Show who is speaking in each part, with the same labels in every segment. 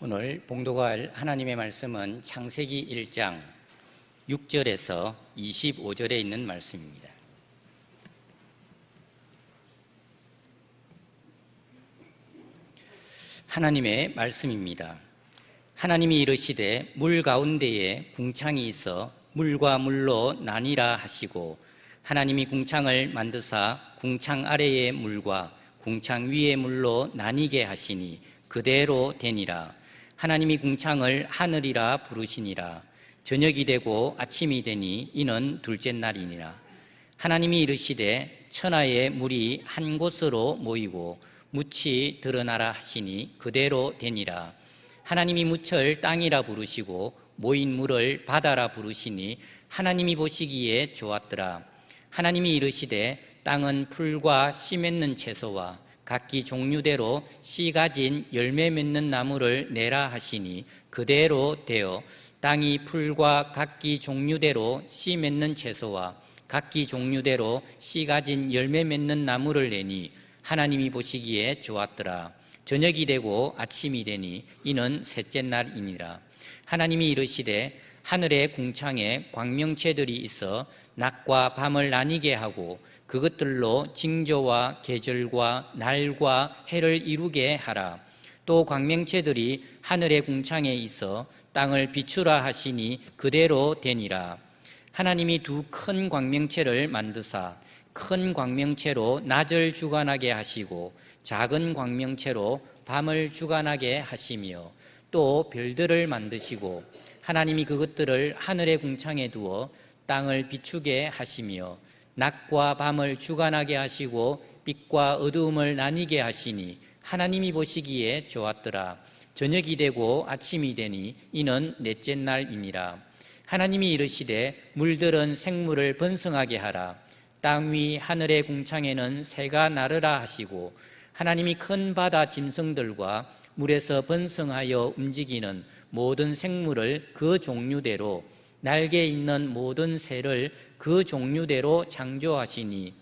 Speaker 1: 오늘 봉독할 하나님의 말씀은 창세기 1장 6절에서 25절에 있는 말씀입니다. 하나님의 말씀입니다. 하나님이 이르시되 물 가운데에 궁창이 있어 물과 물로 나뉘라 하시고, 하나님이 궁창을 만드사 궁창 아래의 물과 궁창 위의 물로 나뉘게 하시니 그대로 되니라. 하나님이 궁창을 하늘이라 부르시니라. 저녁이 되고 아침이 되니 이는 둘째 날이니라. 하나님이 이르시되 천하의 물이 한 곳으로 모이고 묻이 드러나라 하시니 그대로 되니라. 하나님이 묻을 땅이라 부르시고 모인 물을 바다라 부르시니 하나님이 보시기에 좋았더라. 하나님이 이르시되 땅은 풀과 씨 맺는 채소와 각기 종류대로 씨 가진 열매 맺는 나무를 내라 하시니 그대로 되어 땅이 풀과 각기 종류대로 씨 맺는 채소와 각기 종류대로 씨 가진 열매 맺는 나무를 내니 하나님이 보시기에 좋았더라. 저녁이 되고 아침이 되니 이는 셋째 날이니라. 하나님이 이르시되 하늘의 궁창에 광명체들이 있어 낮과 밤을 나뉘게 하고 그것들로 징조와 계절과 날과 해를 이루게 하라. 또 광명체들이 하늘의 궁창에 있어 땅을 비추라 하시니 그대로 되니라. 하나님이 두 큰 광명체를 만드사 큰 광명체로 낮을 주관하게 하시고 작은 광명체로 밤을 주관하게 하시며, 또 별들을 만드시고 하나님이 그것들을 하늘의 궁창에 두어 땅을 비추게 하시며 낮과 밤을 주관하게 하시고 빛과 어두움을 나뉘게 하시니 하나님이 보시기에 좋았더라. 저녁이 되고 아침이 되니 이는 넷째 날이니라. 하나님이 이르시되 물들은 생물을 번성하게 하라. 땅 위 하늘의 궁창에는 새가 나르라 하시고, 하나님이 큰 바다 짐승들과 물에서 번성하여 움직이는 모든 생물을 그 종류대로, 날개 있는 모든 새를 그 종류대로 창조하시니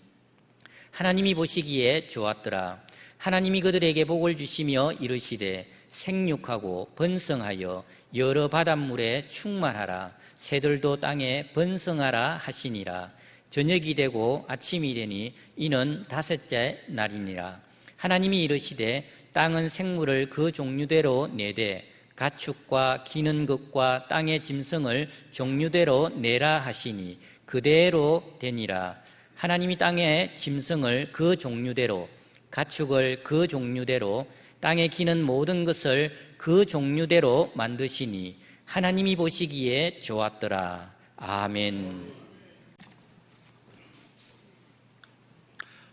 Speaker 1: 하나님이 보시기에 좋았더라. 하나님이 그들에게 복을 주시며 이르시되 생육하고 번성하여 여러 바닷물에 충만하라. 새들도 땅에 번성하라 하시니라. 저녁이 되고 아침이 되니 이는 다섯째 날이니라. 하나님이 이르시되 땅은 생물을 그 종류대로 내되 가축과 기는 것과 땅의 짐승을 종류대로 내라 하시니 그대로 되니라. 하나님이 땅의 짐승을 그 종류대로, 가축을 그 종류대로, 땅에 기는 모든 것을 그 종류대로 만드시니 하나님이 보시기에 좋았더라. 아멘.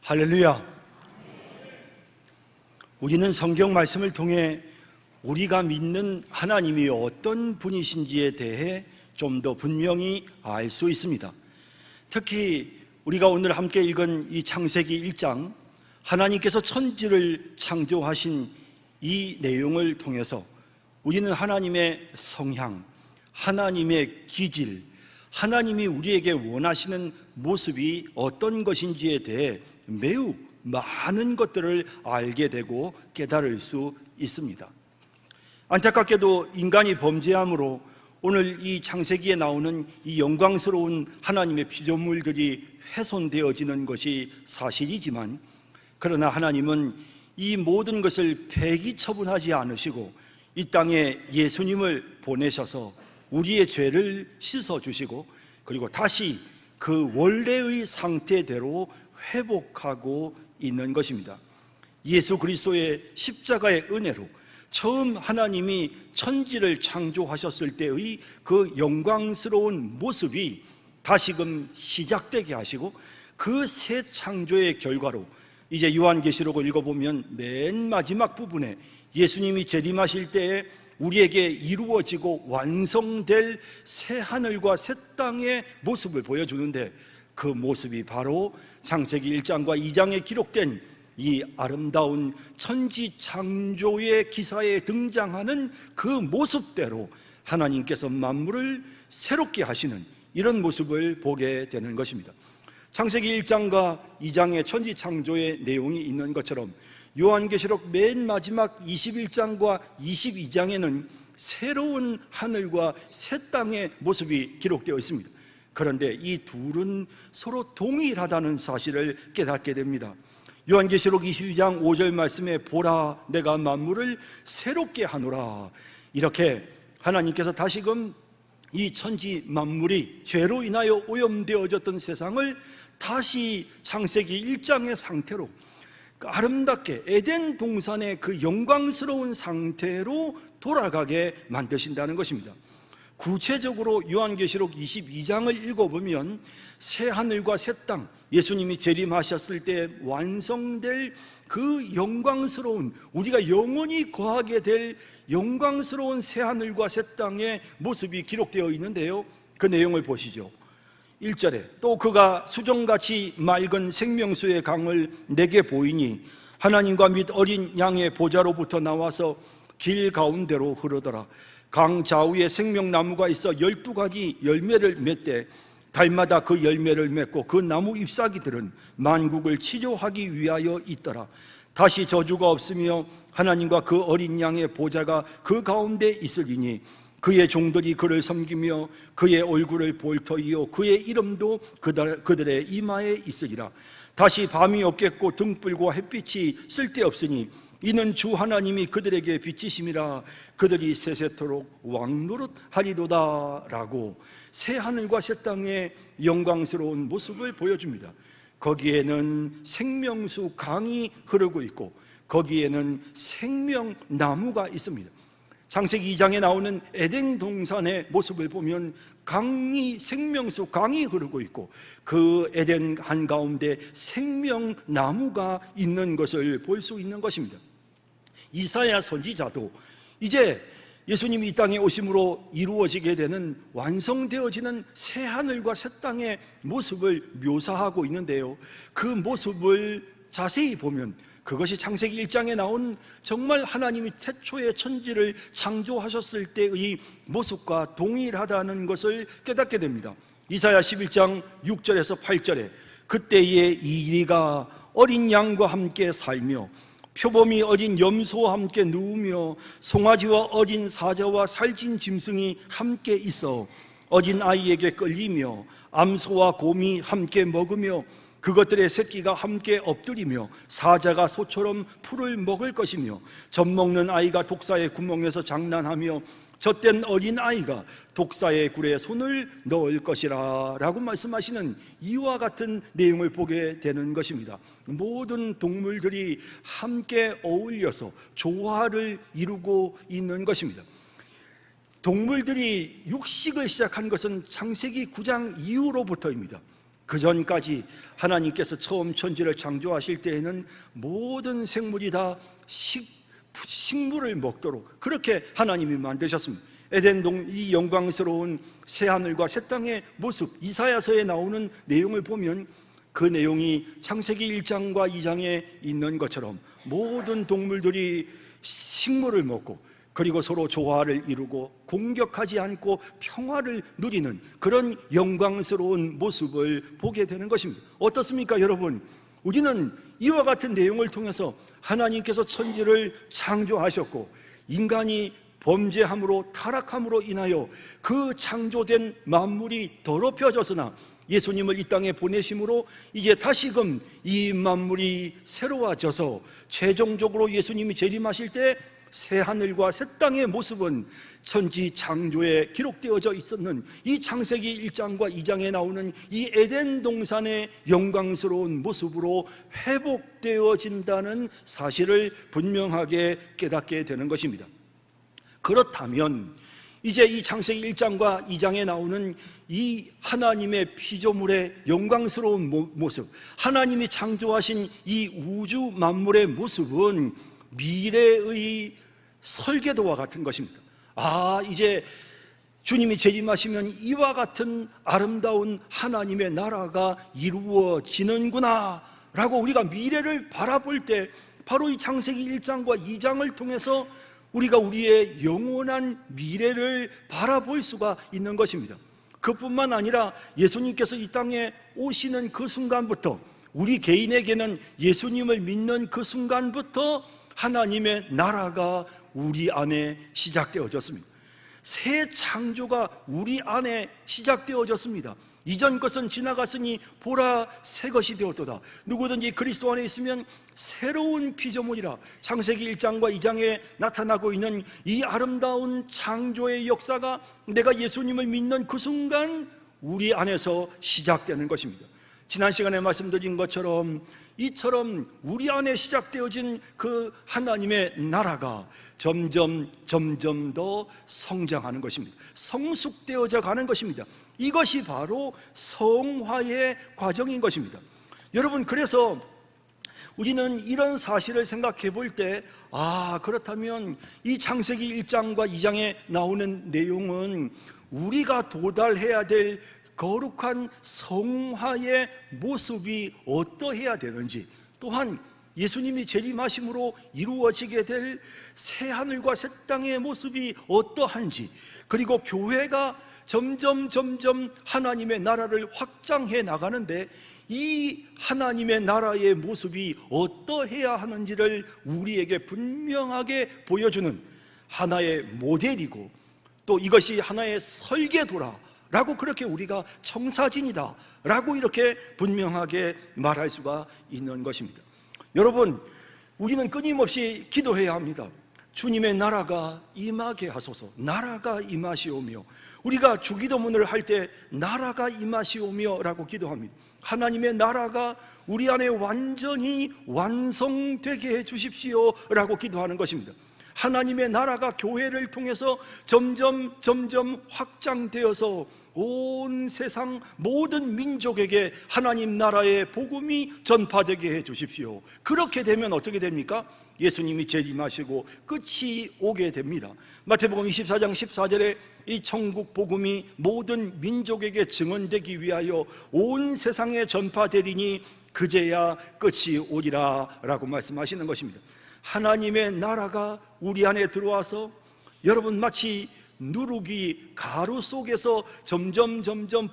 Speaker 2: 할렐루야. 우리는 성경 말씀을 통해 우리가 믿는 하나님이 어떤 분이신지에 대해 좀 더 분명히 알 수 있습니다. 특히 우리가 오늘 함께 읽은 이 창세기 1장, 하나님께서 천지를 창조하신 이 내용을 통해서 우리는 하나님의 성향, 하나님의 기질, 하나님이 우리에게 원하시는 모습이 어떤 것인지에 대해 매우 많은 것들을 알게 되고 깨달을 수 있습니다. 안타깝게도 인간이 범죄함으로 오늘 이 창세기에 나오는 이 영광스러운 하나님의 피조물들이 훼손되어지는 것이 사실이지만, 그러나 하나님은 이 모든 것을 폐기 처분하지 않으시고 이 땅에 예수님을 보내셔서 우리의 죄를 씻어주시고 그리고 다시 그 원래의 상태대로 회복하고 있는 것입니다. 예수 그리스도의 십자가의 은혜로 처음 하나님이 천지를 창조하셨을 때의 그 영광스러운 모습이 다시금 시작되게 하시고, 그 새 창조의 결과로 이제 요한계시록을 읽어보면 맨 마지막 부분에 예수님이 재림하실 때에 우리에게 이루어지고 완성될 새 하늘과 새 땅의 모습을 보여주는데, 그 모습이 바로 창세기 1장과 2장에 기록된 이 아름다운 천지 창조의 기사에 등장하는 그 모습대로 하나님께서 만물을 새롭게 하시는 이런 모습을 보게 되는 것입니다. 창세기 1장과 2장의 천지 창조의 내용이 있는 것처럼 요한계시록 맨 마지막 21장과 22장에는 새로운 하늘과 새 땅의 모습이 기록되어 있습니다. 그런데 이 둘은 서로 동일하다는 사실을 깨닫게 됩니다. 요한계시록 22장 5절 말씀에 보라 내가 만물을 새롭게 하노라, 이렇게 하나님께서 다시금 이 천지 만물이 죄로 인하여 오염되어졌던 세상을 다시 창세기 1장의 상태로 아름답게 에덴 동산의 그 영광스러운 상태로 돌아가게 만드신다는 것입니다. 구체적으로 요한계시록 22장을 읽어보면 새 하늘과 새 땅, 예수님이 재림하셨을 때 완성될 그 영광스러운, 우리가 영원히 거하게 될 영광스러운 새 하늘과 새 땅의 모습이 기록되어 있는데요, 그 내용을 보시죠. 1절에 또 그가 수정같이 맑은 생명수의 강을 내게 보이니 하나님과 및 어린 양의 보좌로부터 나와서 길 가운데로 흐르더라. 강 좌우에 생명나무가 있어 12가지 열매를 맺되 달마다 그 열매를 맺고 그 나무 잎사귀들은 만국을 치료하기 위하여 있더라. 다시 저주가 없으며 하나님과 그 어린 양의 보좌가 그 가운데 있으리니 그의 종들이 그를 섬기며 그의 얼굴을 볼 터이요 그의 이름도 그들의 이마에 있으리라. 다시 밤이 없겠고 등불과 햇빛이 쓸데없으니 이는 주 하나님이 그들에게 빛이심이라. 그들이 세세토록 왕노릇하리도다 라고 새 하늘과 새 땅의 영광스러운 모습을 보여줍니다. 거기에는 생명수 강이 흐르고 있고 거기에는 생명나무가 있습니다. 창세기 2장에 나오는 에덴 동산의 모습을 보면 강이, 생명수 강이 흐르고 있고 그 에덴 한가운데 생명나무가 있는 것을 볼 수 있는 것입니다. 이사야 선지자도 이제 예수님이 이 땅에 오심으로 이루어지게 되는, 완성되어지는 새 하늘과 새 땅의 모습을 묘사하고 있는데요, 그 모습을 자세히 보면 그것이 창세기 1장에 나온 정말 하나님이 태초에 천지를 창조하셨을 때의 모습과 동일하다는 것을 깨닫게 됩니다. 이사야 11장 6절에서 8절에 그때에 이리가 어린 양과 함께 살며 표범이 어린 염소와 함께 누우며 송아지와 어린 사자와 살찐 짐승이 함께 있어 어린 아이에게 끌리며 암소와 곰이 함께 먹으며 그것들의 새끼가 함께 엎드리며 사자가 소처럼 풀을 먹을 것이며 젖먹는 아이가 독사의 구멍에서 장난하며 젖된 어린 아이가 독사의 굴에 손을 넣을 것이라 라고 말씀하시는 이와 같은 내용을 보게 되는 것입니다. 모든 동물들이 함께 어울려서 조화를 이루고 있는 것입니다. 동물들이 육식을 시작한 것은 창세기 9장 이후로부터입니다. 그 전까지 하나님께서 처음 천지를 창조하실 때에는 모든 생물이 다 식물을 먹도록 그렇게 하나님이 만드셨습니다. 에덴동 이 영광스러운 새 하늘과 새 땅의 모습, 이사야서에 나오는 내용을 보면 그 내용이 창세기 1장과 2장에 있는 것처럼 모든 동물들이 식물을 먹고 그리고 서로 조화를 이루고 공격하지 않고 평화를 누리는 그런 영광스러운 모습을 보게 되는 것입니다. 어떻습니까, 여러분? 우리는 이와 같은 내용을 통해서 하나님께서 천지를 창조하셨고 인간이 범죄함으로 타락함으로 인하여 그 창조된 만물이 더럽혀졌으나 예수님을 이 땅에 보내심으로 이제 다시금 이 만물이 새로워져서 최종적으로 예수님이 재림하실 때 새 하늘과 새 땅의 모습은 천지 창조에 기록되어져 있었는 이 창세기 1장과 2장에 나오는 이 에덴 동산의 영광스러운 모습으로 회복되어진다는 사실을 분명하게 깨닫게 되는 것입니다. 그렇다면 이제 이 창세기 1장과 2장에 나오는 이 하나님의 피조물의 영광스러운 모습, 하나님이 창조하신 이 우주 만물의 모습은 미래의 설계도와 같은 것입니다. 이제 주님이 재림하시면 이와 같은 아름다운 하나님의 나라가 이루어지는구나 라고 우리가 미래를 바라볼 때 바로 이 창세기 1장과 2장을 통해서 우리가 우리의 영원한 미래를 바라볼 수가 있는 것입니다. 그뿐만 아니라 예수님께서 이 땅에 오시는 그 순간부터 우리 개인에게는 예수님을 믿는 그 순간부터 하나님의 나라가 우리 안에 시작되어졌습니다. 새 창조가 우리 안에 시작되어졌습니다. 이전 것은 지나갔으니 보라 새 것이 되었도다. 누구든지 그리스도 안에 있으면 새로운 피조물이라. 창세기 1장과 2장에 나타나고 있는 이 아름다운 창조의 역사가 내가 예수님을 믿는 그 순간 우리 안에서 시작되는 것입니다. 지난 시간에 말씀드린 것처럼 이처럼 우리 안에 시작되어진 그 하나님의 나라가 점점 더 성장하는 것입니다. 성숙되어져 가는 것입니다. 이것이 바로 성화의 과정인 것입니다. 여러분, 그래서 우리는 이런 사실을 생각해 볼 때, 그렇다면 이 창세기 1장과 2장에 나오는 내용은 우리가 도달해야 될 거룩한 성화의 모습이 어떠해야 되는지, 또한 예수님이 재림하심으로 이루어지게 될 새 하늘과 새 땅의 모습이 어떠한지, 그리고 교회가 점점 하나님의 나라를 확장해 나가는데 이 하나님의 나라의 모습이 어떠해야 하는지를 우리에게 분명하게 보여주는 하나의 모델이고, 또 이것이 하나의 설계도라 라고 그렇게 우리가 청사진이다 라고 이렇게 분명하게 말할 수가 있는 것입니다. 여러분, 우리는 끊임없이 기도해야 합니다. 주님의 나라가 임하게 하소서. 나라가 임하시오며, 우리가 주기도문을 할 때 나라가 임하시오며 라고 기도합니다. 하나님의 나라가 우리 안에 완전히 완성되게 해주십시오 라고 기도하는 것입니다. 하나님의 나라가 교회를 통해서 점점 확장되어서 온 세상 모든 민족에게 하나님 나라의 복음이 전파되게 해주십시오. 그렇게 되면 어떻게 됩니까? 예수님이 재림하시고 끝이 오게 됩니다. 마태복음 24장 14절에 이 천국 복음이 모든 민족에게 증언되기 위하여 온 세상에 전파되리니 그제야 끝이 오리라 라고 말씀하시는 것입니다. 하나님의 나라가 우리 안에 들어와서 여러분, 마치 누룩이 가루 속에서 점점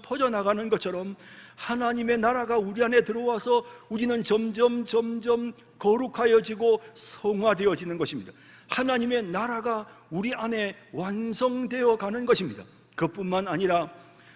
Speaker 2: 퍼져나가는 것처럼 하나님의 나라가 우리 안에 들어와서 우리는 점점 거룩하여지고 성화되어지는 것입니다. 하나님의 나라가 우리 안에 완성되어 가는 것입니다. 그뿐만 아니라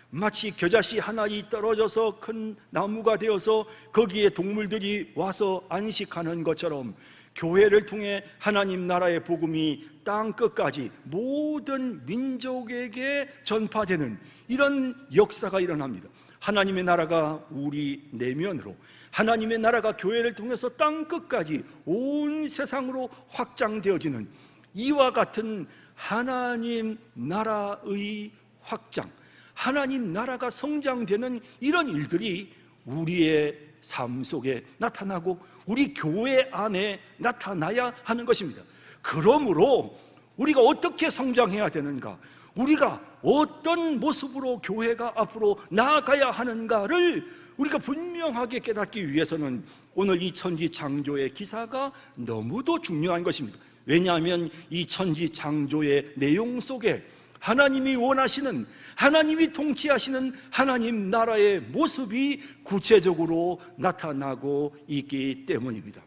Speaker 2: 마치 겨자씨 하나이 떨어져서 큰 나무가 되어서 거기에 동물들이 와서 안식하는 것처럼 교회를 통해 하나님 나라의 복음이 땅 끝까지 모든 민족에게 전파되는 이런 역사가 일어납니다. 하나님의 나라가 우리 내면으로, 하나님의 나라가 교회를 통해서 땅 끝까지 온 세상으로 확장되어지는 이와 같은 하나님 나라의 확장, 하나님 나라가 성장되는 이런 일들이 우리의 삶 속에 나타나고 우리 교회 안에 나타나야 하는 것입니다. 그러므로 우리가 어떻게 성장해야 되는가, 우리가 어떤 모습으로 교회가 앞으로 나아가야 하는가를 우리가 분명하게 깨닫기 위해서는 오늘 이 천지창조의 기사가 너무도 중요한 것입니다. 왜냐하면 이 천지창조의 내용 속에 하나님이 원하시는, 하나님이 통치하시는 하나님 나라의 모습이 구체적으로 나타나고 있기 때문입니다.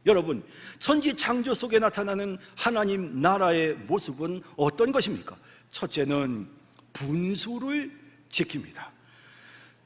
Speaker 2: 여러분, 천지창조 속에 나타나는 하나님 나라의 모습은 어떤 것입니까? 첫째는 분수를 지킵니다.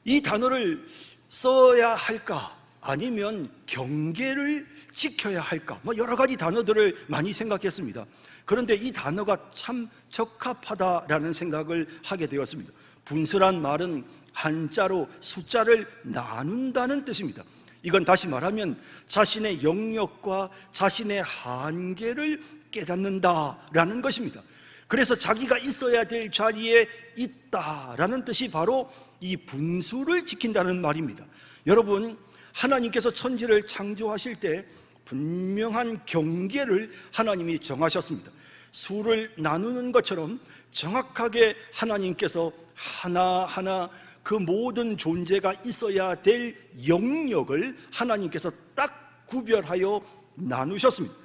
Speaker 2: 이 단어를 써야 할까? 아니면 경계를 지켜야 할까? 여러 가지 단어들을 많이 생각했습니다. 그런데 이 단어가 참 적합하다라는 생각을 하게 되었습니다. 분수란 말은 한자로 숫자를 나눈다는 뜻입니다. 이건 다시 말하면 자신의 영역과 자신의 한계를 깨닫는다라는 것입니다. 그래서 자기가 있어야 될 자리에 있다라는 뜻이 바로 이 분수를 지킨다는 말입니다. 여러분, 하나님께서 천지를 창조하실 때 분명한 경계를 하나님이 정하셨습니다. 수를 나누는 것처럼 정확하게 하나님께서 하나하나 그 모든 존재가 있어야 될 영역을 하나님께서 딱 구별하여 나누셨습니다.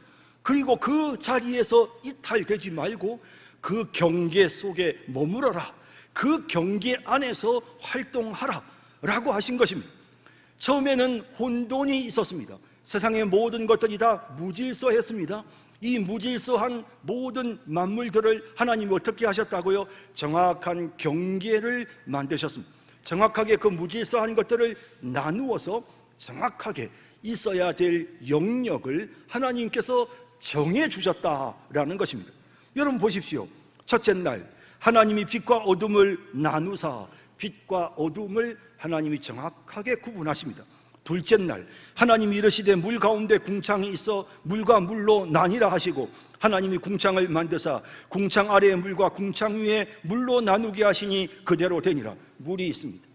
Speaker 2: 그리고 그 자리에서 이탈되지 말고 그 경계 속에 머물러라, 그 경계 안에서 활동하라 라고 하신 것입니다. 처음에는 혼돈이 있었습니다. 세상의 모든 것들이 다 무질서했습니다. 이 무질서한 모든 만물들을 하나님이 어떻게 하셨다고요? 정확한 경계를 만드셨습니다. 정확하게 그 무질서한 것들을 나누어서 정확하게 있어야 될 영역을 하나님께서 정해 주셨다라는 것입니다. 여러분 보십시오. 첫째 날 하나님이 빛과 어둠을 나누사 빛과 어둠을 하나님이 정확하게 구분하십니다. 둘째 날 하나님이 이르시되 물 가운데 궁창이 있어 물과 물로 나뉘라 하시고 하나님이 궁창을 만드사 궁창 아래의 물과 궁창 위에 물로 나누게 하시니 그대로 되니라. 물이 있습니다.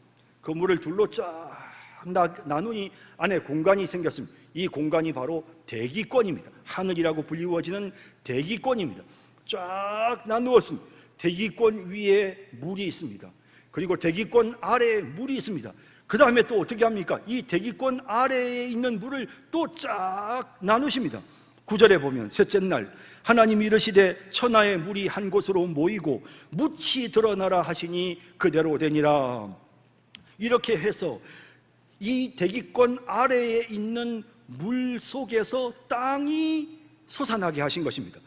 Speaker 2: 그 물을 둘로 쫙 나누니 안에 공간이 생겼습니다. 이 공간이 바로 대기권입니다. 하늘이라고 불리워지는 대기권입니다. 쫙 나누었습니다. 대기권 위에 물이 있습니다. 그리고 대기권 아래에 물이 있습니다. 그 다음에 또 어떻게 합니까? 이 대기권 아래에 있는 물을 또 쫙 나누십니다. 9절에 보면 셋째 날 하나님이 이르시되 천하의 물이 한 곳으로 모이고 묻히 드러나라 하시니 그대로 되니라. 이렇게 해서 이 대기권 아래에 있는 물 속에서 땅이 솟아나게 하신 것입니다.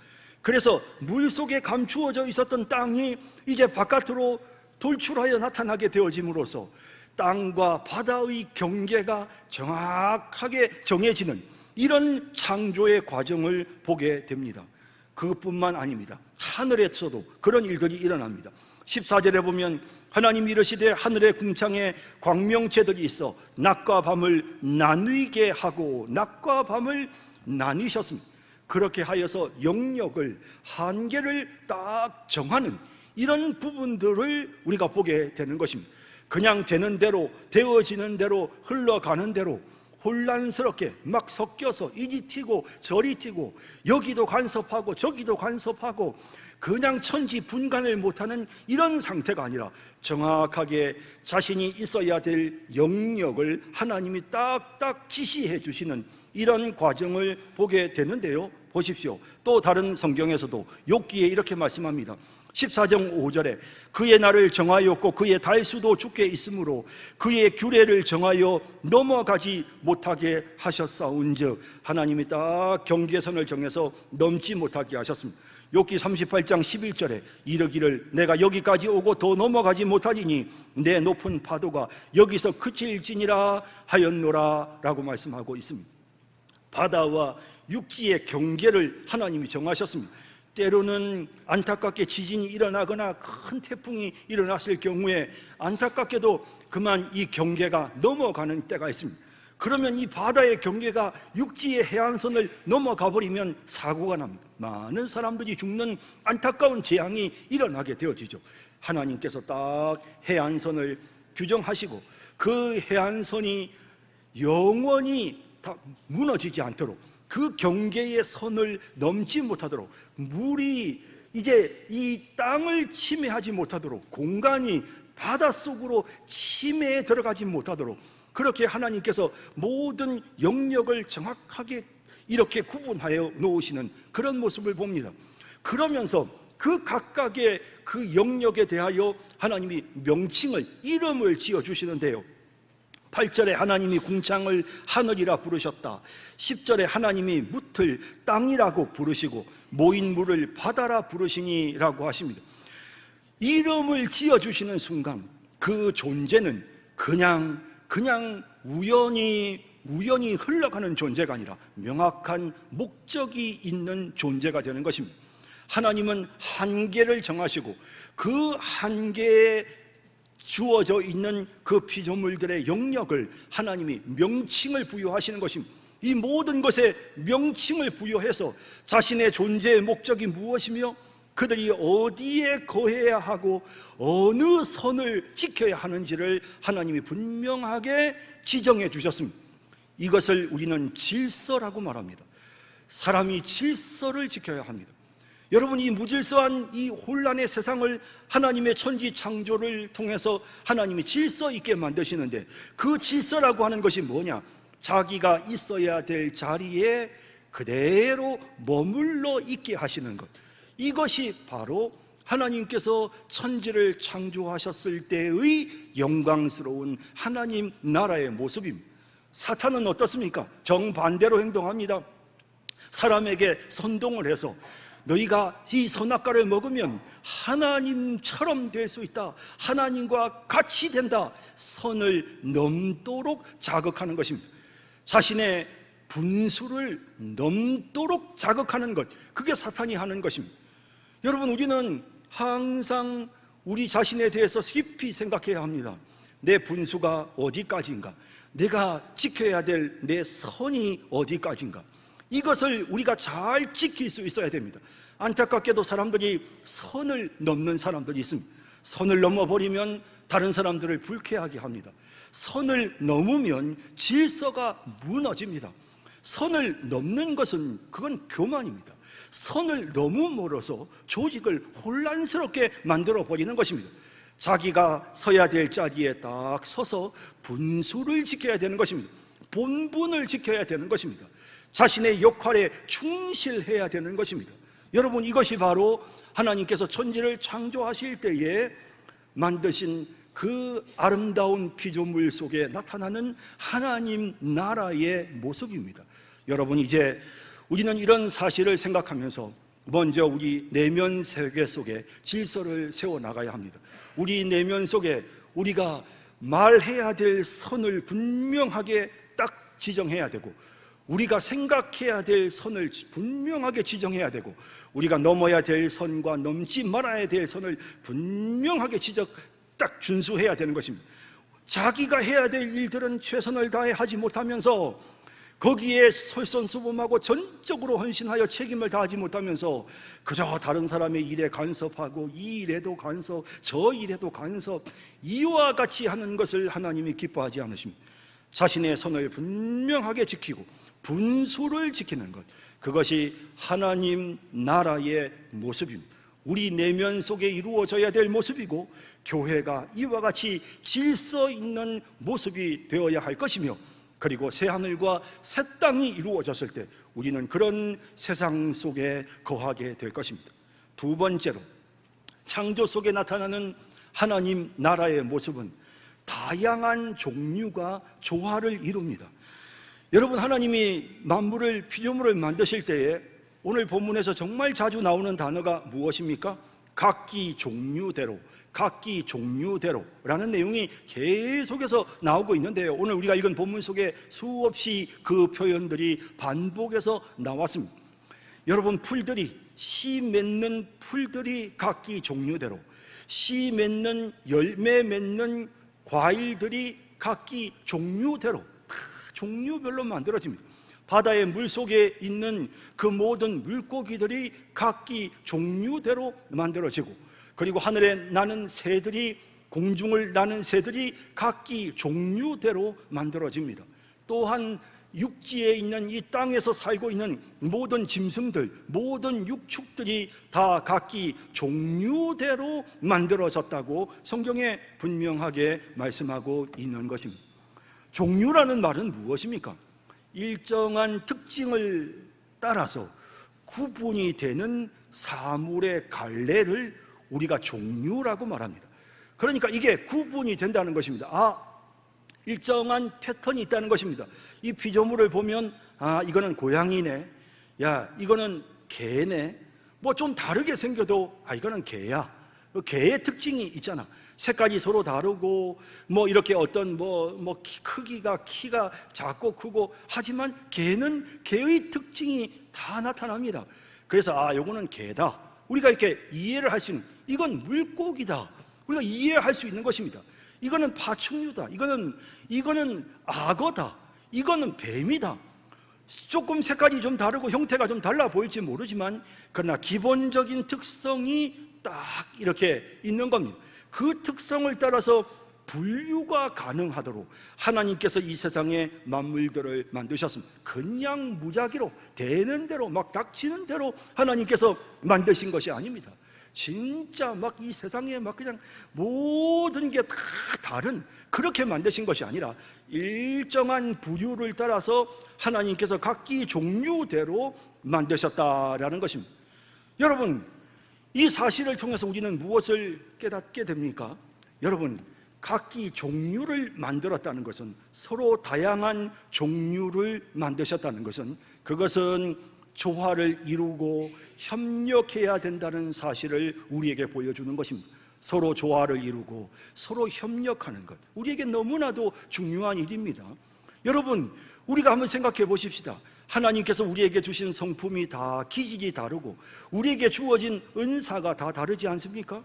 Speaker 2: 그래서 물 속에 감추어져 있었던 땅이 이제 바깥으로 돌출하여 나타나게 되어짐으로써 땅과 바다의 경계가 정확하게 정해지는 이런 창조의 과정을 보게 됩니다. 그것뿐만 아닙니다. 하늘에서도 그런 일들이 일어납니다. 14절에 보면 하나님이 이르시되 하늘의 궁창에 광명체들이 있어 낮과 밤을 나누게 하고 낮과 밤을 나누셨습니다. 그렇게 하여서 영역을 한계를 딱 정하는 이런 부분들을 우리가 보게 되는 것입니다. 그냥 되는 대로 되어지는 대로 흘러가는 대로 혼란스럽게 막 섞여서 이리 튀고 저리 튀고 여기도 간섭하고 저기도 간섭하고 그냥 천지분간을 못하는 이런 상태가 아니라 정확하게 자신이 있어야 될 영역을 하나님이 딱딱 지시해 주시는 이런 과정을 보게 되는데요. 보십시오. 또 다른 성경에서도 욥기에 이렇게 말씀합니다. 14장 5절에 그의 날을 정하였고 그의 달수도 주께 있으므로 그의 규례를 정하여 넘어가지 못하게 하셨사온즉 하나님이 딱 경계선을 정해서 넘지 못하게 하셨습니다. 욥기 38장 11절에 이르기를 내가 여기까지 오고 더 넘어가지 못하리니 내 높은 파도가 여기서 그칠지니라 하였노라 라고 말씀하고 있습니다. 바다와 육지의 경계를 하나님이 정하셨습니다. 때로는 안타깝게 지진이 일어나거나 큰 태풍이 일어났을 경우에 안타깝게도 그만 이 경계가 넘어가는 때가 있습니다. 그러면 이 바다의 경계가 육지의 해안선을 넘어가 버리면 사고가 납니다. 많은 사람들이 죽는 안타까운 재앙이 일어나게 되어지죠. 하나님께서 딱 해안선을 규정하시고 그 해안선이 영원히 다 무너지지 않도록 그 경계의 선을 넘지 못하도록 물이 이제 이 땅을 침해하지 못하도록 공간이 바닷속으로 침해에 들어가지 못하도록 그렇게 하나님께서 모든 영역을 정확하게 이렇게 구분하여 놓으시는 그런 모습을 봅니다. 그러면서 그 각각의 그 영역에 대하여 하나님이 명칭을 이름을 지어주시는데요. 8절에 하나님이 궁창을 하늘이라 부르셨다. 10절에 하나님이 묻을 땅이라고 부르시고 모인 물을 바다라 부르시니라고 하십니다. 이름을 지어주시는 순간 그 존재는 그냥 우연히 흘러가는 존재가 아니라 명확한 목적이 있는 존재가 되는 것입니다. 하나님은 한계를 정하시고 그 한계에 주어져 있는 그 피조물들의 영역을 하나님이 명칭을 부여하시는 것입니다. 이 모든 것에 명칭을 부여해서 자신의 존재의 목적이 무엇이며 그들이 어디에 거해야 하고 어느 선을 지켜야 하는지를 하나님이 분명하게 지정해 주셨습니다. 이것을 우리는 질서라고 말합니다. 사람이 질서를 지켜야 합니다. 여러분, 이 무질서한 이 혼란의 세상을 하나님의 천지 창조를 통해서 하나님이 질서 있게 만드시는데 그 질서라고 하는 것이 뭐냐? 자기가 있어야 될 자리에 그대로 머물러 있게 하시는 것. 이것이 바로 하나님께서 천지를 창조하셨을 때의 영광스러운 하나님 나라의 모습입니다. 사탄은 어떻습니까? 정반대로 행동합니다. 사람에게 선동을 해서 너희가 이 선악과를 먹으면 하나님처럼 될 수 있다, 하나님과 같이 된다, 선을 넘도록 자극하는 것입니다. 자신의 분수를 넘도록 자극하는 것, 그게 사탄이 하는 것입니다. 여러분, 우리는 항상 우리 자신에 대해서 깊이 생각해야 합니다. 내 분수가 어디까지인가? 내가 지켜야 될 내 선이 어디까지인가? 이것을 우리가 잘 지킬 수 있어야 됩니다. 안타깝게도 사람들이 선을 넘는 사람들이 있습니다. 선을 넘어버리면 다른 사람들을 불쾌하게 합니다. 선을 넘으면 질서가 무너집니다. 선을 넘는 것은 그건 교만입니다. 선을 너무 멀어서 조직을 혼란스럽게 만들어 버리는 것입니다. 자기가 서야 될 자리에 딱 서서 분수를 지켜야 되는 것입니다. 본분을 지켜야 되는 것입니다. 자신의 역할에 충실해야 되는 것입니다. 여러분, 이것이 바로 하나님께서 천지를 창조하실 때에 만드신 그 아름다운 피조물 속에 나타나는 하나님 나라의 모습입니다. 여러분, 이제 우리는 이런 사실을 생각하면서 먼저 우리 내면 세계 속에 질서를 세워나가야 합니다. 우리 내면 속에 우리가 말해야 될 선을 분명하게 딱 지정해야 되고, 우리가 생각해야 될 선을 분명하게 지정해야 되고, 우리가 넘어야 될 선과 넘지 말아야 될 선을 분명하게 딱 준수해야 되는 것입니다. 자기가 해야 될 일들은 최선을 다해 하지 못하면서, 거기에 솔선수범하고 전적으로 헌신하여 책임을 다하지 못하면서 그저 다른 사람의 일에 간섭하고, 이 일에도 간섭, 저 일에도 간섭, 이와 같이 하는 것을 하나님이 기뻐하지 않으십니다. 자신의 선을 분명하게 지키고 분수를 지키는 것, 그것이 하나님 나라의 모습입니다. 우리 내면 속에 이루어져야 될 모습이고, 교회가 이와 같이 질서 있는 모습이 되어야 할 것이며, 그리고 새하늘과 새 땅이 이루어졌을 때 우리는 그런 세상 속에 거하게 될 것입니다. 두 번째로, 창조 속에 나타나는 하나님 나라의 모습은 다양한 종류가 조화를 이룹니다. 여러분, 하나님이 만물을, 피조물을 만드실 때에 오늘 본문에서 정말 자주 나오는 단어가 무엇입니까? 각기 종류대로, 각기 종류대로라는 내용이 계속해서 나오고 있는데요, 오늘 우리가 읽은 본문 속에 수없이 그 표현들이 반복해서 나왔습니다. 여러분, 풀들이, 씨 맺는 풀들이 각기 종류대로, 씨 맺는, 열매 맺는 과일들이 각기 종류대로 다 종류별로 만들어집니다. 바다의 물속에 있는 그 모든 물고기들이 각기 종류대로 만들어지고, 그리고 하늘에 나는 새들이, 공중을 나는 새들이 각기 종류대로 만들어집니다. 또한 육지에 있는, 이 땅에서 살고 있는 모든 짐승들, 모든 육축들이 다 각기 종류대로 만들어졌다고 성경에 분명하게 말씀하고 있는 것입니다. 종류라는 말은 무엇입니까? 일정한 특징을 따라서 구분이 되는 사물의 갈래를 우리가 종류라고 말합니다. 그러니까 이게 구분이 된다는 것입니다. 일정한 패턴이 있다는 것입니다. 이 피조물을 보면 이거는 고양이네, 야 이거는 개네, 뭐 좀 다르게 생겨도 이거는 개야. 개의 특징이 있잖아. 색깔이 서로 다르고, 뭐 이렇게 어떤 크기가, 키가 작고 크고, 하지만 개는 개의 특징이 다 나타납니다. 그래서 요거는 개다, 우리가 이렇게 이해를 할 수 있는, 이건 물고기다, 우리가 이해할 수 있는 것입니다. 이거는 파충류다, 이거는 악어다, 이거는 뱀이다. 조금 색깔이 좀 다르고 형태가 좀 달라 보일지 모르지만, 그러나 기본적인 특성이 딱 이렇게 있는 겁니다. 그 특성을 따라서 분류가 가능하도록 하나님께서 이 세상의 만물들을 만드셨습니다. 그냥 무작위로 되는 대로, 막 닥치는 대로 하나님께서 만드신 것이 아닙니다. 진짜 막 이 세상에 막 그냥 모든 게 다 다른, 그렇게 만드신 것이 아니라 일정한 부류를 따라서 하나님께서 각기 종류대로 만드셨다라는 것입니다. 여러분, 이 사실을 통해서 우리는 무엇을 깨닫게 됩니까? 여러분, 각기 종류를 만들었다는 것은, 서로 다양한 종류를 만드셨다는 것은, 그것은 조화를 이루고 협력해야 된다는 사실을 우리에게 보여주는 것입니다. 서로 조화를 이루고 서로 협력하는 것, 우리에게 너무나도 중요한 일입니다. 여러분, 우리가 한번 생각해 보십시다. 하나님께서 우리에게 주신 성품이 다 기질이 다르고 우리에게 주어진 은사가 다 다르지 않습니까?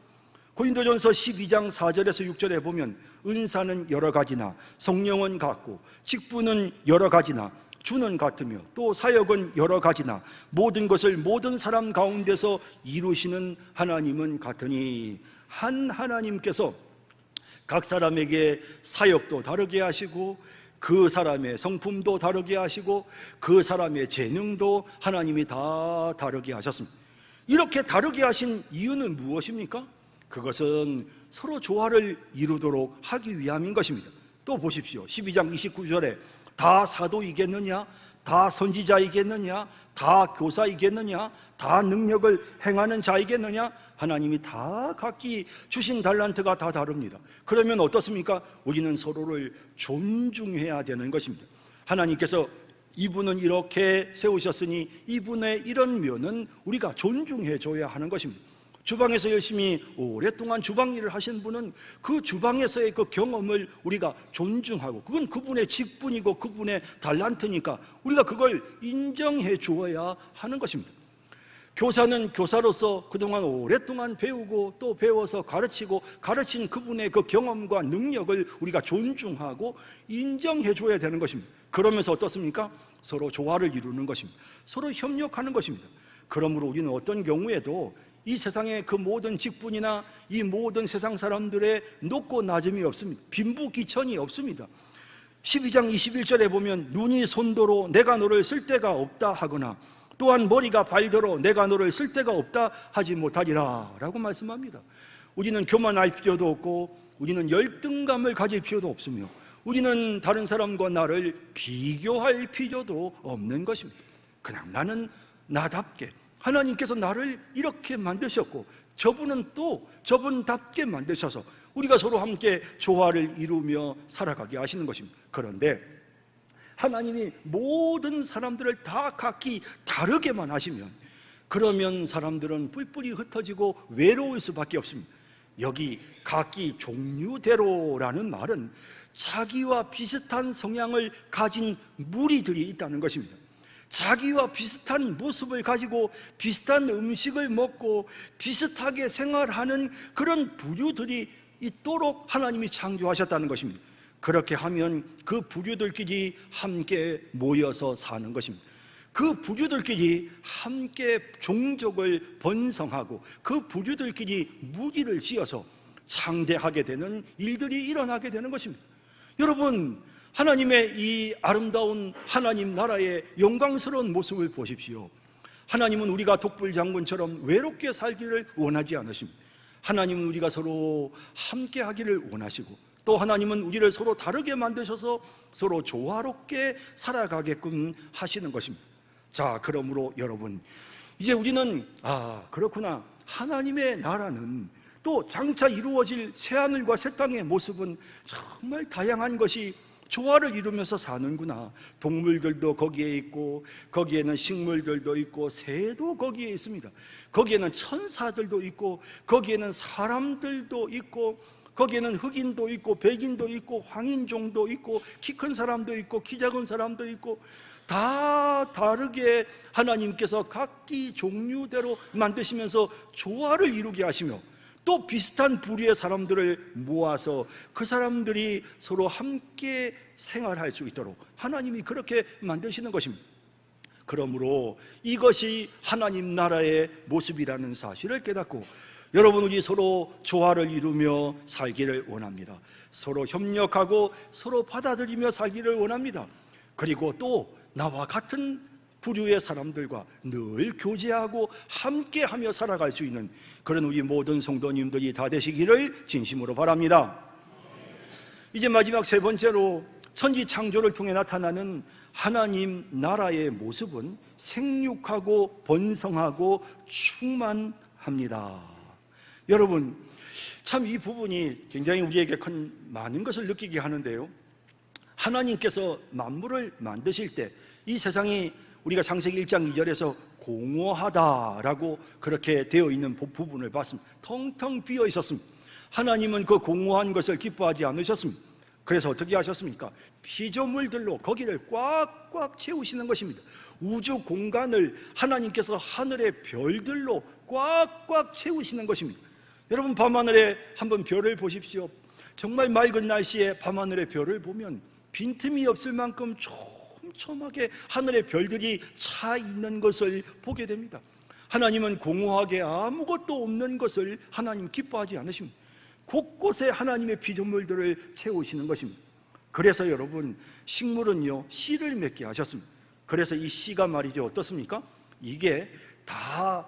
Speaker 2: 고린도전서 12장 4절에서 6절에 보면 은사는 여러 가지나 성령은 같고 직분은 여러 가지나 주는 같으며 또 사역은 여러 가지나 모든 것을 모든 사람 가운데서 이루시는 하나님은 같으니, 한 하나님께서 각 사람에게 사역도 다르게 하시고 그 사람의 성품도 다르게 하시고 그 사람의 재능도 하나님이 다 다르게 하셨습니다. 이렇게 다르게 하신 이유는 무엇입니까? 그것은 서로 조화를 이루도록 하기 위함인 것입니다. 또 보십시오. 12장 29절에 다 사도이겠느냐? 다 선지자이겠느냐? 다 교사이겠느냐? 다 능력을 행하는 자이겠느냐? 하나님이 다 각기 주신 달란트가 다 다릅니다. 그러면 어떻습니까? 우리는 서로를 존중해야 되는 것입니다. 하나님께서 이분은 이렇게 세우셨으니 이분의 이런 면은 우리가 존중해 줘야 하는 것입니다. 주방에서 열심히 오랫동안 주방 일을 하신 분은 그 주방에서의 그 경험을 우리가 존중하고, 그건 그분의 직분이고 그분의 달란트니까 우리가 그걸 인정해 주어야 하는 것입니다. 교사는 교사로서 그동안 오랫동안 배우고 또 배워서 가르치고 가르친 그분의 그 경험과 능력을 우리가 존중하고 인정해 줘야 되는 것입니다. 그러면서 어떻습니까? 서로 조화를 이루는 것입니다. 서로 협력하는 것입니다. 그러므로 우리는 어떤 경우에도 이 세상의 그 모든 직분이나 이 모든 세상 사람들의 높고 낮음이 없습니다. 빈부귀천이 없습니다. 12장 21절에 보면 눈이 손도로 내가 너를 쓸 데가 없다 하거나 또한 머리가 발더러 내가 너를 쓸 데가 없다 하지 못하리라 라고 말씀합니다. 우리는 교만할 필요도 없고 우리는 열등감을 가질 필요도 없으며 우리는 다른 사람과 나를 비교할 필요도 없는 것입니다. 그냥 나는 나답게, 하나님께서 나를 이렇게 만드셨고 저분은 또 저분답게 만드셔서 우리가 서로 함께 조화를 이루며 살아가게 하시는 것입니다. 그런데 하나님이 모든 사람들을 다 각기 다르게만 하시면, 그러면 사람들은 뿔뿔이 흩어지고 외로울 수밖에 없습니다. 여기 각기 종류대로라는 말은 자기와 비슷한 성향을 가진 무리들이 있다는 것입니다. 자기와 비슷한 모습을 가지고 비슷한 음식을 먹고 비슷하게 생활하는 그런 부류들이 있도록 하나님이 창조하셨다는 것입니다. 그렇게 하면 그 부류들끼리 함께 모여서 사는 것입니다. 그 부류들끼리 함께 종족을 번성하고 그 부류들끼리 무리를 지어서 창대하게 되는 일들이 일어나게 되는 것입니다. 여러분, 하나님의 이 아름다운 하나님 나라의 영광스러운 모습을 보십시오. 하나님은 우리가 독불장군처럼 외롭게 살기를 원하지 않으십니다. 하나님은 우리가 서로 함께 하기를 원하시고 또 하나님은 우리를 서로 다르게 만드셔서 서로 조화롭게 살아가게끔 하시는 것입니다. 자, 그러므로 여러분, 이제 우리는 그렇구나, 하나님의 나라는 또 장차 이루어질 새하늘과 새 땅의 모습은 정말 다양한 것이 조화를 이루면서 사는구나. 동물들도 거기에 있고 거기에는 식물들도 있고 새도 거기에 있습니다. 거기에는 천사들도 있고 거기에는 사람들도 있고 거기에는 흑인도 있고 백인도 있고 황인종도 있고 키 큰 사람도 있고 키 작은 사람도 있고 다 다르게 하나님께서 각기 종류대로 만드시면서 조화를 이루게 하시며 또 비슷한 부류의 사람들을 모아서 그 사람들이 서로 함께 생활할 수 있도록 하나님이 그렇게 만드시는 것입니다. 그러므로 이것이 하나님 나라의 모습이라는 사실을 깨닫고 여러분, 우리 서로 조화를 이루며 살기를 원합니다. 서로 협력하고 서로 받아들이며 살기를 원합니다. 그리고 또 나와 같은 부류의 사람들과 늘 교제하고 함께하며 살아갈 수 있는 그런 우리 모든 성도님들이 다 되시기를 진심으로 바랍니다. 이제 마지막 세 번째로 천지 창조를 통해 나타나는 하나님 나라의 모습은 생육하고 번성하고 충만합니다. 여러분, 참 이 부분이 굉장히 우리에게 많은 것을 느끼게 하는데요. 하나님께서 만물을 만드실 때 이 세상이 우리가 창세기 1장 2절에서 공허하다라고 그렇게 되어 있는 부분을 봤습니다. 텅텅 비어 있었습니다. 하나님은 그 공허한 것을 기뻐하지 않으셨습니다. 그래서 어떻게 하셨습니까? 피조물들로 거기를 꽉꽉 채우시는 것입니다. 우주 공간을 하나님께서 하늘의 별들로 꽉꽉 채우시는 것입니다. 여러분, 밤하늘에 한번 별을 보십시오. 정말 맑은 날씨에 밤하늘의 별을 보면 빈틈이 없을 만큼 촘촘하게 하늘의 별들이 차 있는 것을 보게 됩니다. 하나님은 공허하게 아무것도 없는 것을 하나님 기뻐하지 않으십니다. 곳곳에 하나님의 피조물들을 채우시는 것입니다. 그래서 여러분, 식물은요 씨를 맺게 하셨습니다. 그래서 이 씨가 말이죠 어떻습니까? 이게 다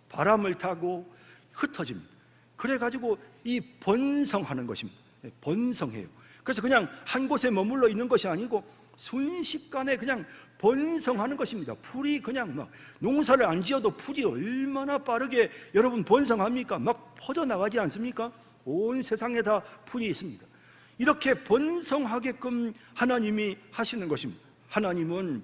Speaker 2: 바람을 타고 흩어집니다. 그래가지고 이 번성하는 것입니다. 번성해요. 그래서 그냥 한 곳에 머물러 있는 것이 아니고 순식간에 그냥 번성하는 것입니다. 풀이 그냥 막 농사를 안 지어도 풀이 얼마나 빠르게 여러분 번성합니까? 막 퍼져나가지 않습니까? 온 세상에 다 풀이 있습니다. 이렇게 번성하게끔 하나님이 하시는 것입니다. 하나님은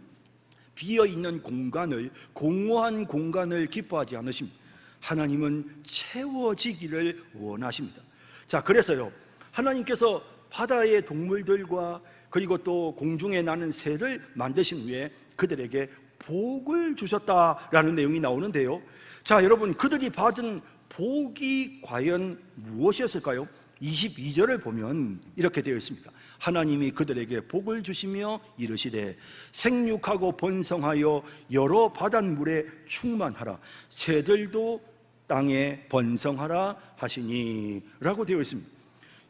Speaker 2: 비어있는 공간을, 공허한 공간을 기뻐하지 않으십니다. 하나님은 채워지기를 원하십니다. 자, 그래서요 하나님께서 바다의 동물들과 그리고 또 공중에 나는 새를 만드신 후에 그들에게 복을 주셨다라는 내용이 나오는데요. 자, 여러분, 그들이 받은 복이 과연 무엇이었을까요? 22절을 보면 이렇게 되어 있습니다. 하나님이 그들에게 복을 주시며 이르시되 생육하고 번성하여 여러 바닷물에 충만하라, 새들도 땅에 번성하라 하시니 라고 되어 있습니다.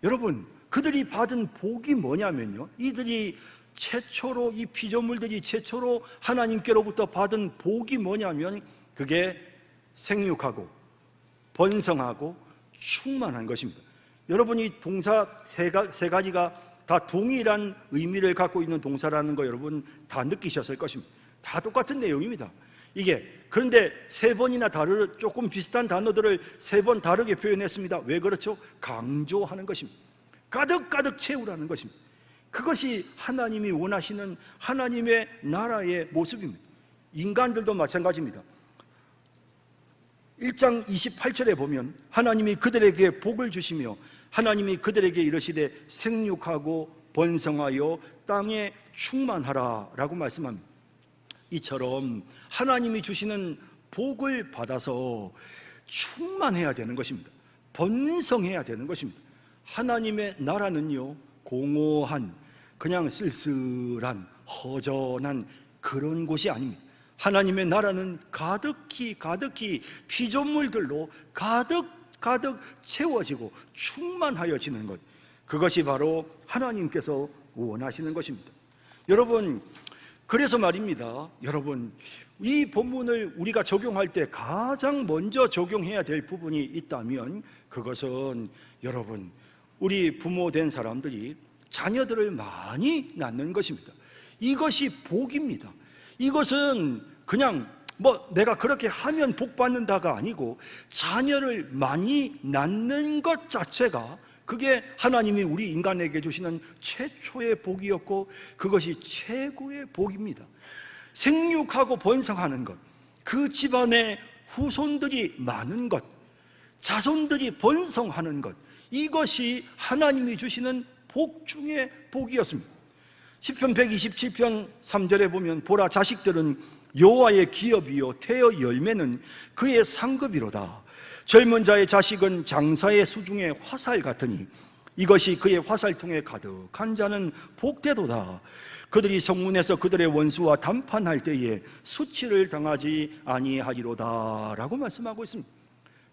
Speaker 2: 여러분, 그들이 받은 복이 뭐냐면요, 이들이 최초로, 이 피조물들이 최초로 하나님께로부터 받은 복이 뭐냐면 그게 생육하고 번성하고 충만한 것입니다. 여러분, 이 동사 세 가지가 다 동일한 의미를 갖고 있는 동사라는 거 여러분 다 느끼셨을 것입니다. 다 똑같은 내용입니다. 이게 그런데 세 번이나 조금 비슷한 단어들을 세 번 다르게 표현했습니다. 왜 그렇죠? 강조하는 것입니다. 가득가득 채우라는 것입니다. 그것이 하나님이 원하시는 하나님의 나라의 모습입니다. 인간들도 마찬가지입니다. 1장 28절에 보면 하나님이 그들에게 복을 주시며 하나님이 그들에게 이르시되 생육하고 번성하여 땅에 충만하라 라고 말씀합니다. 이처럼 하나님이 주시는 복을 받아서 충만해야 되는 것입니다. 번성해야 되는 것입니다. 하나님의 나라는요 공허한, 그냥 쓸쓸한, 허전한 그런 곳이 아닙니다. 하나님의 나라는 가득히 피조물들로 가득 채워지고 충만하여지는 것, 그것이 바로 하나님께서 원하시는 것입니다. 여러분, 그래서 말입니다. 여러분, 이 본문을 우리가 적용할 때 가장 먼저 적용해야 될 부분이 있다면 그것은 여러분, 우리 부모 된 사람들이 자녀들을 많이 낳는 것입니다. 이것이 복입니다. 이것은 그냥 내가 그렇게 하면 복 받는다가 아니고 자녀를 많이 낳는 것 자체가 그게 하나님이 우리 인간에게 주시는 최초의 복이었고 그것이 최고의 복입니다. 생육하고 번성하는 것, 그 집안에 후손들이 많은 것, 자손들이 번성하는 것, 이것이 하나님이 주시는 복 중의 복이었습니다. 시편 127편 3절에 보면 보라, 자식들은 여호와의 기업이요 태의 열매는 그의 상급이로다. 젊은 자의 자식은 장사의 수중의 화살 같으니 이것이 그의 화살통에 가득한 자는 복되도다. 그들이 성문에서 그들의 원수와 담판할 때에 수치를 당하지 아니하리로다 라고 말씀하고 있습니다.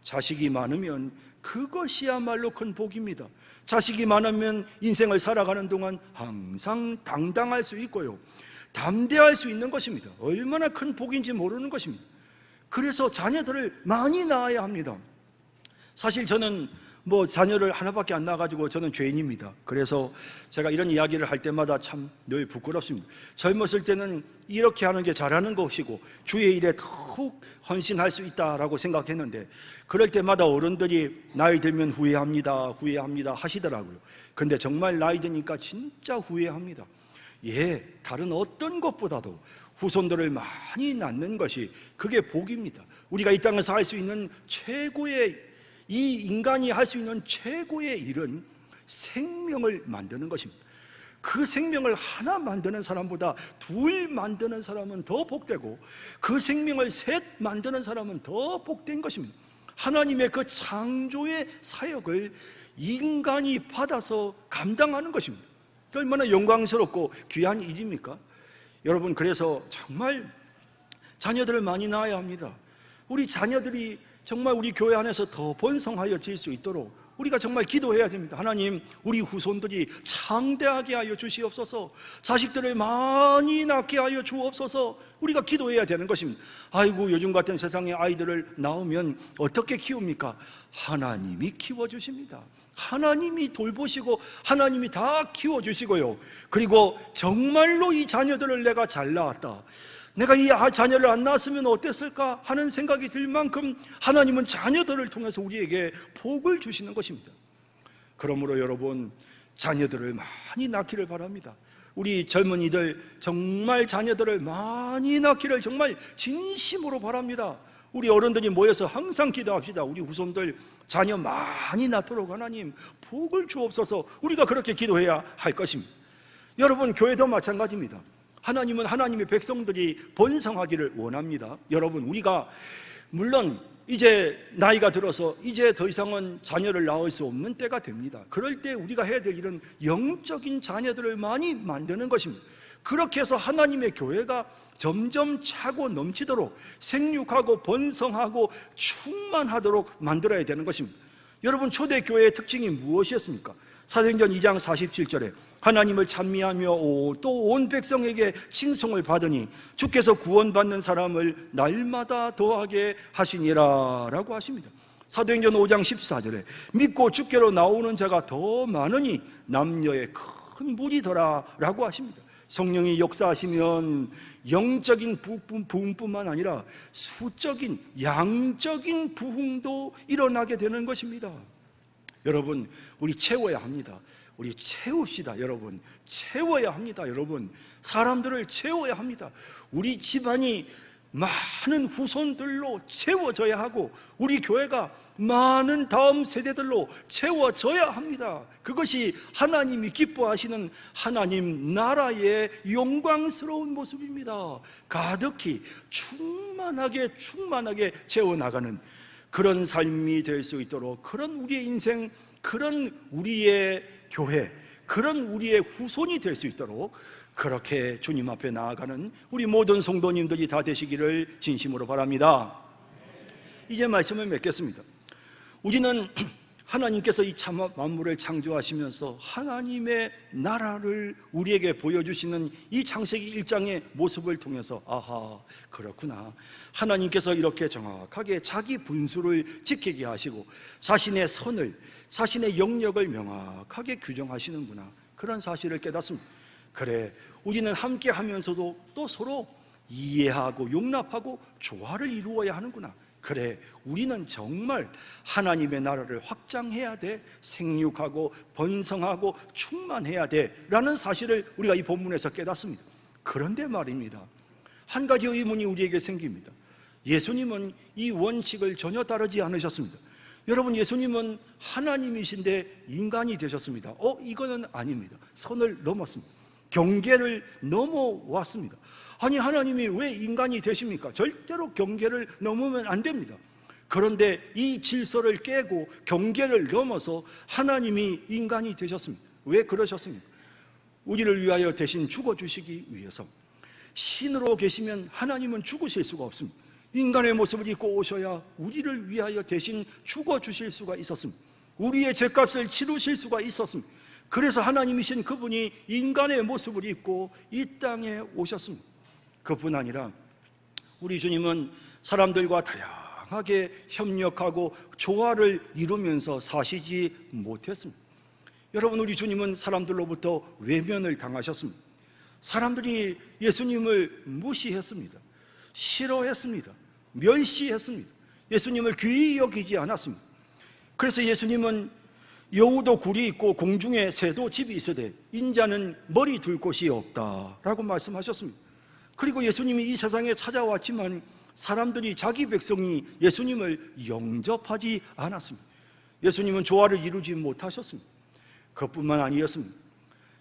Speaker 2: 자식이 많으면 그것이야말로 큰 복입니다. 자식이 많으면 인생을 살아가는 동안 항상 당당할 수 있고요, 담대할 수 있는 것입니다. 얼마나 큰 복인지 모르는 것입니다. 그래서 자녀들을 많이 낳아야 합니다. 사실 저는 뭐 자녀를 하나밖에 안 낳아가지고 저는 죄인입니다. 그래서 제가 이런 이야기를 할 때마다 참 늘 부끄럽습니다. 젊었을 때는 이렇게 하는 게 잘하는 것이고 주의 일에 더욱 헌신할 수 있다라고 생각했는데, 그럴 때마다 어른들이 나이 들면 후회합니다 하시더라고요. 근데 정말 나이 드니까 진짜 후회합니다. 예, 다른 어떤 것보다도 후손들을 많이 낳는 것이 그게 복입니다. 우리가 이 땅에서 할 수 있는 최고의, 이 인간이 할 수 있는 최고의 일은 생명을 만드는 것입니다. 그 생명을 하나 만드는 사람보다 둘 만드는 사람은 더 복되고, 그 생명을 셋 만드는 사람은 더 복된 것입니다. 하나님의 그 창조의 사역을 인간이 받아서 감당하는 것입니다. 얼마나 영광스럽고 귀한 일입니까? 여러분, 그래서 정말 자녀들을 많이 낳아야 합니다. 우리 자녀들이 정말 우리 교회 안에서 더 번성하여질 수 있도록 우리가 정말 기도해야 됩니다. 하나님, 우리 후손들이 창대하게 하여 주시옵소서, 자식들을 많이 낳게 하여 주옵소서, 우리가 기도해야 되는 것입니다. 아이고, 요즘 같은 세상에 아이들을 낳으면 어떻게 키웁니까? 하나님이 키워주십니다. 하나님이 돌보시고 하나님이 다 키워주시고요, 그리고 정말로 이 자녀들을 내가 잘 낳았다, 내가 이 자녀를 안 낳았으면 어땠을까 하는 생각이 들 만큼 하나님은 자녀들을 통해서 우리에게 복을 주시는 것입니다. 그러므로 여러분, 자녀들을 많이 낳기를 바랍니다. 우리 젊은이들 정말 자녀들을 많이 낳기를 정말 진심으로 바랍니다. 우리 어른들이 모여서 항상 기도합시다. 우리 후손들 자녀 많이 낳도록 하나님 복을 주옵소서. 우리가 그렇게 기도해야 할 것입니다. 여러분, 교회도 마찬가지입니다. 하나님은 하나님의 백성들이 번성하기를 원합니다. 여러분, 우리가 물론 이제 나이가 들어서 이제 더 이상은 자녀를 낳을 수 없는 때가 됩니다. 그럴 때 우리가 해야 될 일은 영적인 자녀들을 많이 만드는 것입니다. 그렇게 해서 하나님의 교회가 점점 차고 넘치도록 생육하고 번성하고 충만하도록 만들어야 되는 것입니다. 여러분, 초대교회의 특징이 무엇이었습니까? 사도행전 2장 47절에 하나님을 찬미하며 또 온 백성에게 칭송을 받으니 주께서 구원받는 사람을 날마다 더하게 하시니라 라고 하십니다. 사도행전 5장 14절에 믿고 주께로 나오는 자가 더 많으니 남녀의 큰 무리더라 라고 하십니다. 성령이 역사하시면 영적인 부흥뿐만 아니라 수적인 양적인 부흥도 일어나게 되는 것입니다. 여러분, 우리 채워야 합니다. 우리 채웁시다. 여러분, 채워야 합니다. 여러분, 사람들을 채워야 합니다. 우리 집안이 많은 후손들로 채워져야 하고 우리 교회가 많은 다음 세대들로 채워져야 합니다. 그것이 하나님이 기뻐하시는 하나님 나라의 영광스러운 모습입니다. 가득히 충만하게 채워나가는 그런 삶이 될 수 있도록, 그런 우리의 인생, 그런 우리의 교회, 그런 우리의 후손이 될 수 있도록 그렇게 주님 앞에 나아가는 우리 모든 성도님들이 다 되시기를 진심으로 바랍니다. 이제 말씀을 맺겠습니다. 우리는 하나님께서 이 만물을 창조하시면서 하나님의 나라를 우리에게 보여주시는 이 창세기 1장의 모습을 통해서 아하, 그렇구나, 하나님께서 이렇게 정확하게 자기 분수를 지키게 하시고 자신의 선을, 자신의 영역을 명확하게 규정하시는구나, 그런 사실을 깨닫습니다. 그래, 우리는 함께 하면서도 또 서로 이해하고 용납하고 조화를 이루어야 하는구나. 그래, 우리는 정말 하나님의 나라를 확장해야 돼, 생육하고 번성하고 충만해야 돼 라는 사실을 우리가 이 본문에서 깨닫습니다. 그런데 말입니다, 한 가지 의문이 우리에게 생깁니다. 예수님은 이 원칙을 전혀 따르지 않으셨습니다. 여러분, 예수님은 하나님이신데 인간이 되셨습니다. 이거는 아닙니다. 선을 넘었습니다. 경계를 넘어왔습니다. 아니, 하나님이 왜 인간이 되십니까? 절대로 경계를 넘으면 안 됩니다. 그런데 이 질서를 깨고 경계를 넘어서 하나님이 인간이 되셨습니다. 왜 그러셨습니까? 우리를 위하여 대신 죽어주시기 위해서. 신으로 계시면 하나님은 죽으실 수가 없습니다. 인간의 모습을 입고 오셔야 우리를 위하여 대신 죽어주실 수가 있었습니다. 우리의 죄값을 치르실 수가 있었습니다. 그래서 하나님이신 그분이 인간의 모습을 입고 이 땅에 오셨습니다. 그뿐 아니라 우리 주님은 사람들과 다양하게 협력하고 조화를 이루면서 사시지 못했습니다. 여러분, 우리 주님은 사람들로부터 외면을 당하셨습니다. 사람들이 예수님을 무시했습니다. 싫어했습니다. 멸시했습니다. 예수님을 귀히 여기지 않았습니다. 그래서 예수님은 여우도 굴이 있고 공중에 새도 집이 있으되 인자는 머리 둘 곳이 없다라고 말씀하셨습니다. 그리고 예수님이 이 세상에 찾아왔지만 사람들이, 자기 백성이 예수님을 영접하지 않았습니다. 예수님은 조화를 이루지 못하셨습니다. 그것뿐만 아니었습니다.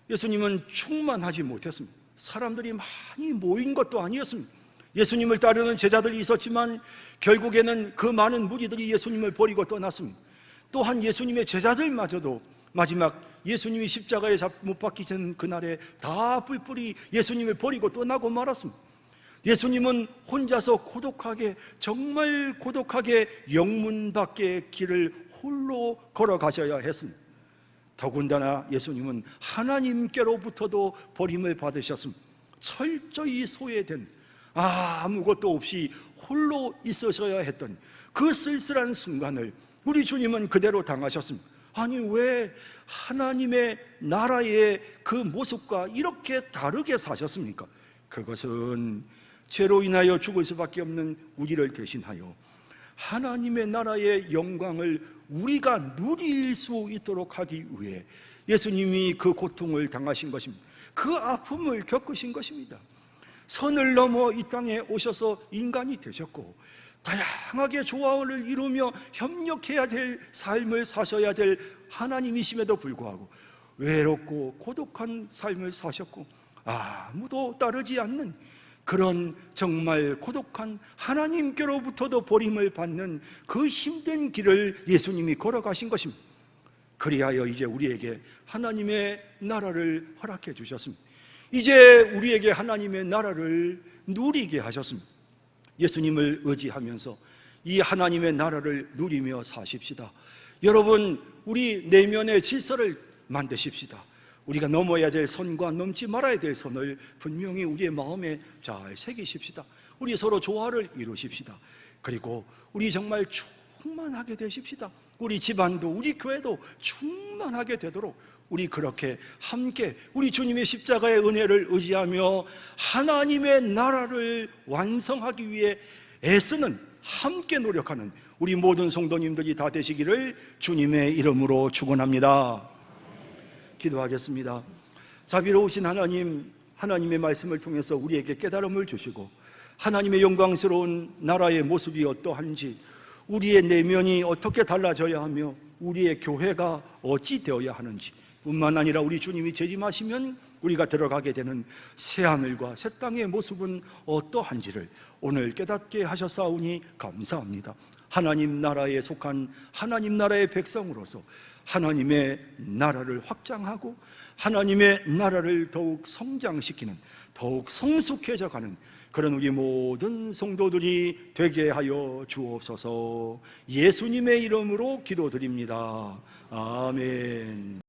Speaker 2: 예수님은 충만하지 못했습니다. 사람들이 많이 모인 것도 아니었습니다. 예수님을 따르는 제자들이 있었지만 결국에는 그 많은 무리들이 예수님을 버리고 떠났습니다. 또한 예수님의 제자들마저도 마지막 예수님이 십자가에 못 박히신 그날에 다 뿔뿔이 예수님을 버리고 떠나고 말았습니다. 예수님은 혼자서 고독하게, 정말 고독하게 영문 밖의 길을 홀로 걸어가셔야 했습니다. 더군다나 예수님은 하나님께로부터도 버림을 받으셨습니다. 철저히 소외된, 아무것도 없이 홀로 있으셔야 했던 그 쓸쓸한 순간을 우리 주님은 그대로 당하셨습니다. 아니, 왜 하나님의 나라의 그 모습과 이렇게 다르게 사셨습니까? 그것은 죄로 인하여 죽을 수밖에 없는 우리를 대신하여 하나님의 나라의 영광을 우리가 누릴 수 있도록 하기 위해 예수님이 그 고통을 당하신 것입니다. 그 아픔을 겪으신 것입니다. 선을 넘어 이 땅에 오셔서 인간이 되셨고 다양하게 조화를 이루며 협력해야 될 삶을 사셔야 될 하나님이심에도 불구하고 외롭고 고독한 삶을 사셨고 아무도 따르지 않는 그런 정말 고독한, 하나님께로부터도 버림을 받는 그 힘든 길을 예수님이 걸어가신 것입니다. 그리하여 이제 우리에게 하나님의 나라를 허락해 주셨습니다. 이제 우리에게 하나님의 나라를 누리게 하셨습니다. 예수님을 의지하면서 이 하나님의 나라를 누리며 사십시다. 여러분, 우리 내면의 질서를 만드십시다. 우리가 넘어야 될 선과 넘지 말아야 될 선을 분명히 우리의 마음에 잘 새기십시다. 우리 서로 조화를 이루십시다. 그리고 우리 정말 충만하게 되십시다. 우리 집안도, 우리 교회도 충만하게 되도록 우리 그렇게 함께 우리 주님의 십자가의 은혜를 의지하며 하나님의 나라를 완성하기 위해 애쓰는, 함께 노력하는 우리 모든 성도님들이 다 되시기를 주님의 이름으로 축원합니다. 기도하겠습니다. 자비로우신 하나님, 하나님의 말씀을 통해서 우리에게 깨달음을 주시고 하나님의 영광스러운 나라의 모습이 어떠한지, 우리의 내면이 어떻게 달라져야 하며 우리의 교회가 어찌 되어야 하는지, 뿐만 아니라 우리 주님이 재림하시면 우리가 들어가게 되는 새하늘과 새 땅의 모습은 어떠한지를 오늘 깨닫게 하셨사오니 감사합니다. 하나님 나라에 속한 하나님 나라의 백성으로서 하나님의 나라를 확장하고 하나님의 나라를 더욱 성장시키는, 더욱 성숙해져가는 그런 우리 모든 성도들이 되게 하여 주옵소서. 예수님의 이름으로 기도드립니다. 아멘.